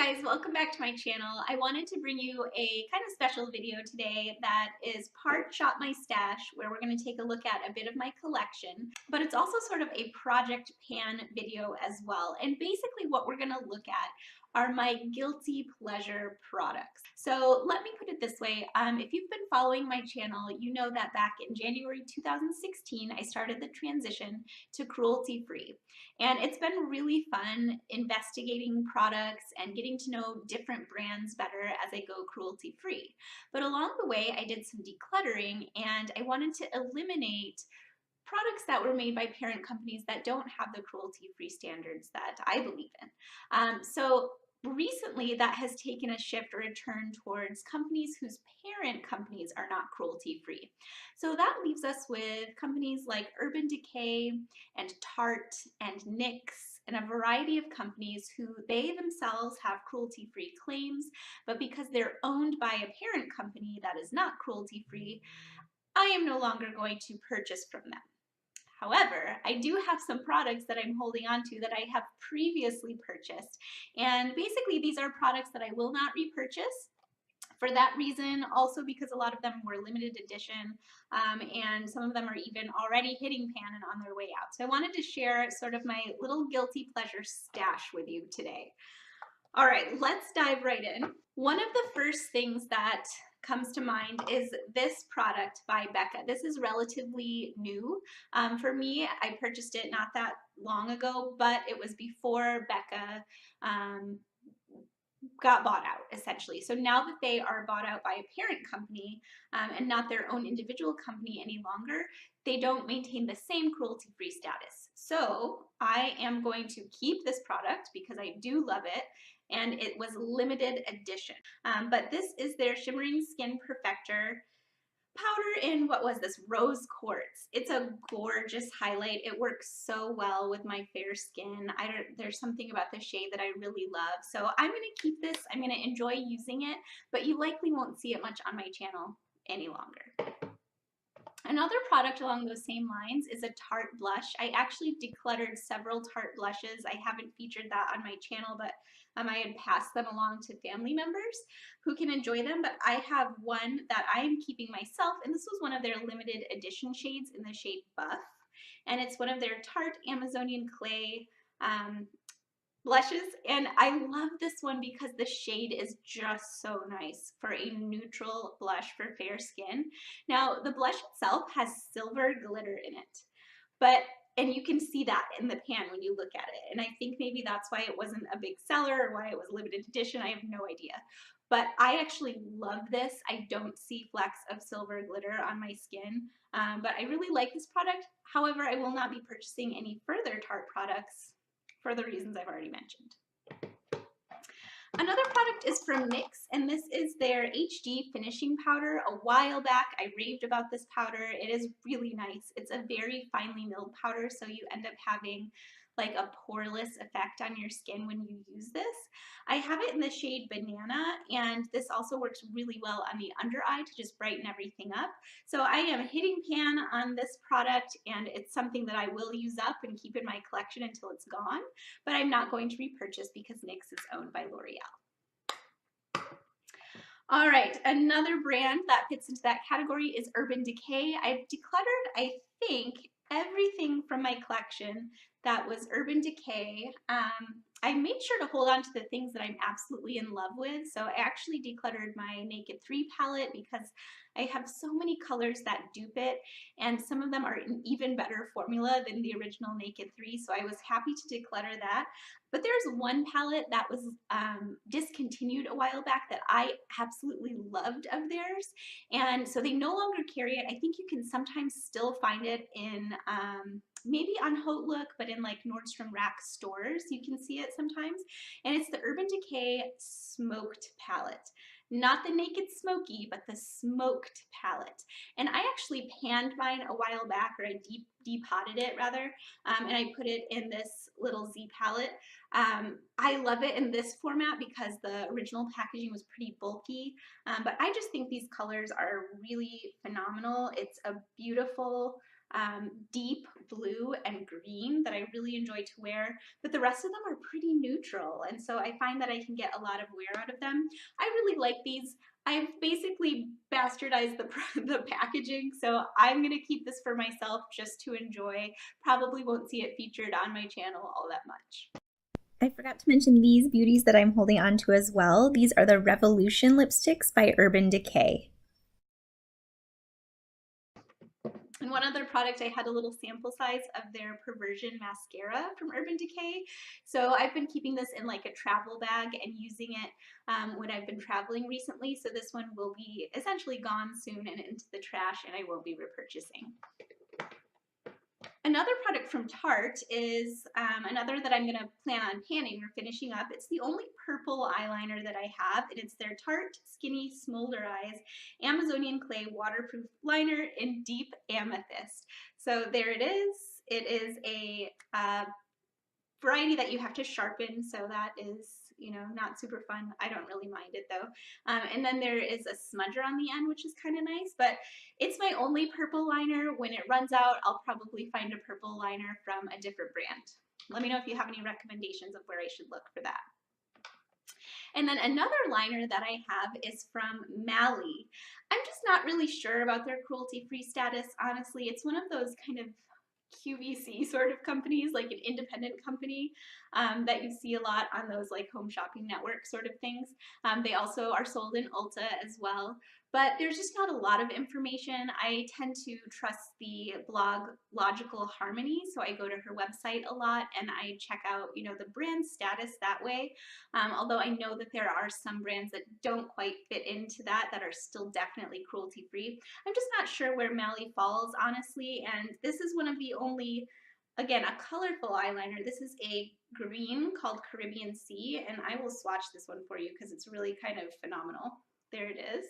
Guys, welcome back to my channel. I wanted to bring you a kind of special video today that is part Shop My Stash, where we're going to take a look at a bit of my collection, but it's also sort of a project pan video as well. And basically what we're going to look at are my guilty pleasure products. So let me put it this way. If you've been following my channel, you know that back in January 2016, I started the transition to cruelty-free. And it's been really fun investigating products and getting to know different brands better as I go cruelty-free. But along the way, I did some decluttering and I wanted to eliminate products that were made by parent companies that don't have the cruelty-free standards that I believe in. So recently that has taken a shift or a turn towards companies whose parent companies are not cruelty-free. So that leaves us with companies like Urban Decay and Tarte and NYX and a variety of companies who they themselves have cruelty-free claims, but because they're owned by a parent company that is not cruelty-free, I am no longer going to purchase from them. However, I do have some products that I'm holding on to that I have previously purchased. And basically these are products that I will not repurchase for that reason, also because a lot of them were limited edition and some of them are even already hitting pan and on their way out. So I wanted to share sort of my little guilty pleasure stash with you today. All right, let's dive right in. One of the first things that comes to mind is this product by Becca. This is relatively new. For me, I purchased it not that long ago, but it was before Becca got bought out, essentially. So now that they are bought out by a parent company and not their own individual company any longer, they don't maintain the same cruelty-free status. So I am going to keep this product because I do love it, and it was limited edition. But this is their Shimmering Skin Perfector powder in, what was this, rose quartz. It's a gorgeous highlight. It works so well with my fair skin. There's something about the shade that I really love. So I'm going to keep this. I'm going to enjoy using it, but you likely won't see it much on my channel any longer. Another product along those same lines is a Tarte blush. I actually decluttered several Tarte blushes. I haven't featured that on my channel, but I had passed them along to family members who can enjoy them. But I have one that I am keeping myself, and this was one of their limited edition shades in the shade Buff. And it's one of their Tarte Amazonian Clay blushes, and I love this one because the shade is just so nice for a neutral blush for fair skin. Now the blush itself has silver glitter in it, and you can see that in the pan when you look at it, and I think maybe that's why it wasn't a big seller or why it was limited edition. I have no idea, but I actually love this. I don't see flecks of silver glitter on my skin, but I really like this product. However, I will not be purchasing any further Tarte products for the reasons I've already mentioned. Another product is from NYX, and this is their HD finishing powder. A while back, I raved about this powder. It is really nice. It's a very finely milled powder, so you end up having like a poreless effect on your skin when you use this. I have it in the shade Banana, and this also works really well on the under eye to just brighten everything up. So I am hitting pan on this product, and it's something that I will use up and keep in my collection until it's gone, but I'm not going to repurchase because NYX is owned by L'Oreal. All right, another brand that fits into that category is Urban Decay. I've decluttered, I think, everything from my collection that was Urban Decay. I made sure to hold on to the things that I'm absolutely in love with. So I actually decluttered my Naked 3 palette because I have so many colors that dupe it, and some of them are an even better formula than the original Naked 3, so I was happy to declutter that. But there's one palette that was discontinued a while back that I absolutely loved of theirs, and so they no longer carry it. I think you can sometimes still find it in maybe on Haute look, but in like Nordstrom Rack stores you can see it sometimes, and it's the Urban Decay Smoked palette. Not the Naked Smoky, but the Smoked palette. And I actually panned mine a while back, or I depotted it rather, and I put it in this little Z palette. I love it in this format because the original packaging was pretty bulky, but I just think these colors are really phenomenal. It's a beautiful deep blue and green that I really enjoy to wear, but the rest of them are pretty neutral, and so I find that I can get a lot of wear out of them. I really like these. I've basically bastardized the packaging, so I'm gonna keep this for myself just to enjoy. Probably won't see it featured on my channel all that much. I forgot to mention these beauties that I'm holding on to as well. These are the Revolution lipsticks by Urban Decay. And one other product, I had a little sample size of their Perversion mascara from Urban Decay. So I've been keeping this in like a travel bag and using it when I've been traveling recently. So this one will be essentially gone soon and into the trash, and I won't be repurchasing. Another product from Tarte is another that I'm going to plan on panning or finishing up. It's the only purple eyeliner that I have, and it's their Tarte Skinny Smolder Eyes Amazonian Clay Waterproof Liner in Deep Amethyst. So there it is. It is a variety that you have to sharpen, so that is, you know, not super fun. I don't really mind it though. And then there is a smudger on the end, which is kind of nice, but it's my only purple liner. When it runs out, I'll probably find a purple liner from a different brand. Let me know if you have any recommendations of where I should look for that. And then another liner that I have is from Mally. I'm just not really sure about their cruelty-free status, honestly. It's one of those kind of QVC sort of companies, like an independent company that you see a lot on those like home shopping network sort of things. They also are sold in Ulta as well, but there's just not a lot of information. I tend to trust the blog Logical Harmony, so I go to her website a lot and I check out, you know, the brand status that way. Although I know that there are some brands that don't quite fit into that are still definitely cruelty free. I'm just not sure where Mally falls, honestly, and this is one of the only, again, a colorful eyeliner. This is a green called Caribbean Sea, and I will swatch this one for you because it's really kind of phenomenal. There it is.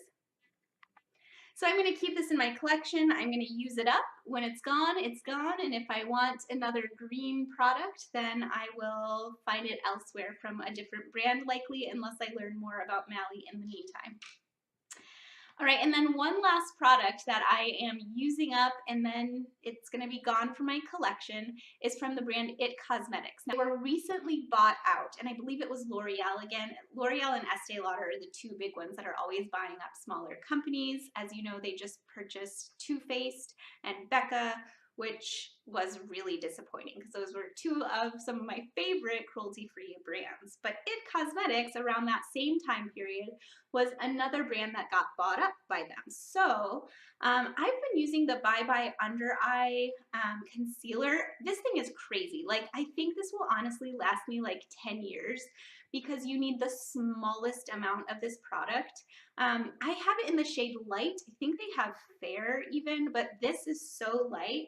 So I'm going to keep this in my collection. I'm going to use it up. When it's gone, and if I want another green product, then I will find it elsewhere from a different brand likely, unless I learn more about Mally in the meantime. All right, and then one last product that I am using up and then it's going to be gone from my collection is from the brand It Cosmetics. Now, they were recently bought out, and I believe it was L'Oreal again. L'Oreal and Estee Lauder are the two big ones that are always buying up smaller companies. As you know, they just purchased Too Faced and Becca, which was really disappointing because those were two of some of my favorite cruelty-free brands. But It Cosmetics, around that same time period, was another brand that got bought up by them. So I've been using the Bye Bye Under Eye concealer. This thing is crazy. Like, I think this will honestly last me like 10 years because you need the smallest amount of this product. I have it in the shade Light. I think they have Fair even, but this is so light.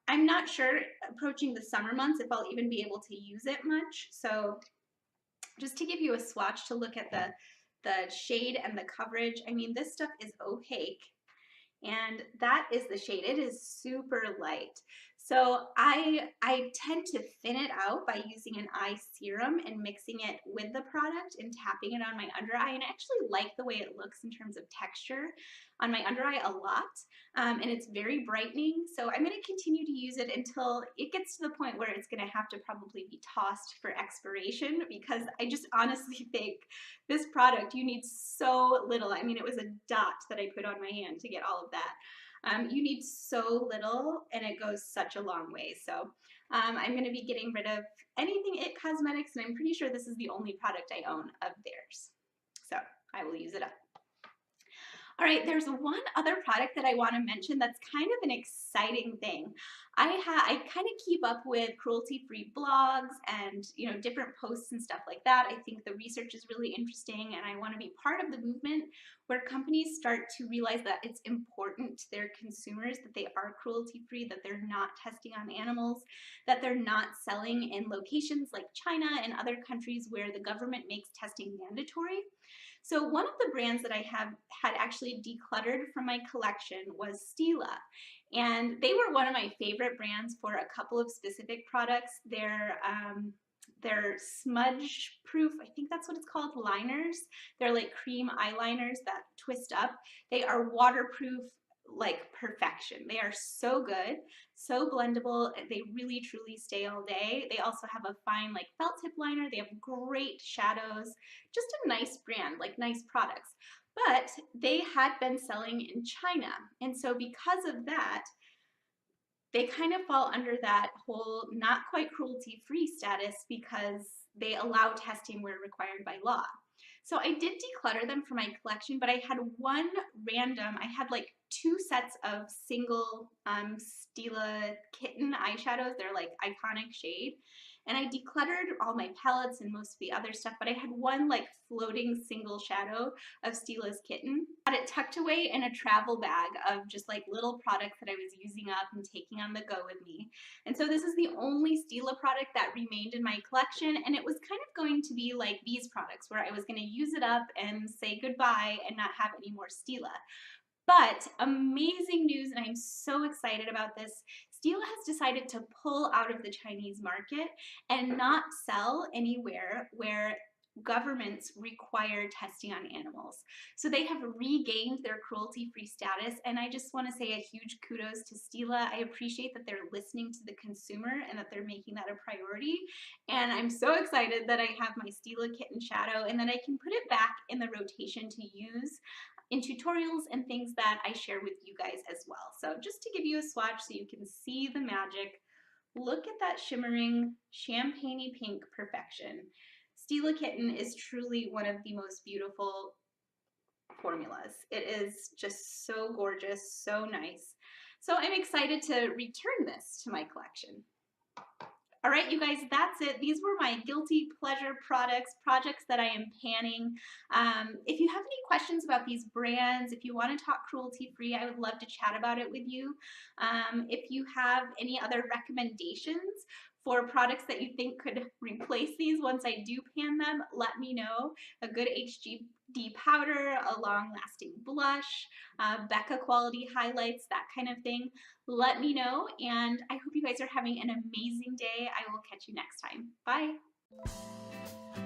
I'm not sure approaching the summer months if I'll even be able to use it much. So just to give you a swatch to look at the shade and the coverage, I mean, this stuff is opaque, and that is the shade. It is super light. So I tend to thin it out by using an eye serum and mixing it with the product and tapping it on my under eye. And I actually like the way it looks in terms of texture on my under eye a lot. And it's very brightening. So I'm going to continue to use it until it gets to the point where it's going to have to probably be tossed for expiration, because I just honestly think this product, you need so little. I mean, it was a dot that I put on my hand to get all of that. You need so little and it goes such a long way. So I'm going to be getting rid of anything It Cosmetics, and I'm pretty sure this is the only product I own of theirs. So I will use it up. All right, there's one other product that I want to mention that's kind of an exciting thing. I kind of keep up with cruelty-free blogs and, you know, different posts and stuff like that. I think the research is really interesting, and I want to be part of the movement where companies start to realize that it's important to their consumers that they are cruelty-free, that they're not testing on animals, that they're not selling in locations like China and other countries where the government makes testing mandatory. So one of the brands that I had actually decluttered from my collection was Stila. And they were one of my favorite brands for a couple of specific products. They're smudge proof, I think that's what it's called, liners. They're like cream eyeliners that twist up. They are waterproof, like perfection. They are so good, so blendable. They really truly stay all day. They also have a fine like felt tip liner. They have great shadows, just a nice brand, like nice products. But they had been selling in China. And so because of that, they kind of fall under that whole not quite cruelty-free status because they allow testing where required by law. So I did declutter them for my collection, but I had one random, I had like 2 sets of single Stila Kitten eyeshadows. They're like iconic shade. And I decluttered all my palettes and most of the other stuff, but I had one like floating single shadow of Stila's Kitten. I had it tucked away in a travel bag of just like little products that I was using up and taking on the go with me. And so this is the only Stila product that remained in my collection, and it was kind of going to be like these products where I was going to use it up and say goodbye and not have any more Stila. But amazing news, and I'm so excited about this. Stila has decided to pull out of the Chinese market and not sell anywhere where governments require testing on animals. So they have regained their cruelty-free status, and I just want to say a huge kudos to Stila. I appreciate that they're listening to the consumer and that they're making that a priority. And I'm so excited that I have my Stila Kitten shadow and that I can put it back in the rotation to use in tutorials and things that I share with you guys as well. So just to give you a swatch so you can see the magic, look at that shimmering champagne-y pink perfection. Stila Kitten is truly one of the most beautiful formulas. It is just so gorgeous, so nice. So I'm excited to return this to my collection. All right, you guys, that's it. These were my guilty pleasure projects that I am panning. If you have any questions about these brands, if you want to talk cruelty-free, I would love to chat about it with you. If you have any other recommendations for products that you think could replace these once I do pan them, let me know. A good HGD powder, a long-lasting blush, Becca quality highlights, that kind of thing. Let me know, and I hope you guys are having an amazing day. I will catch you next time. Bye.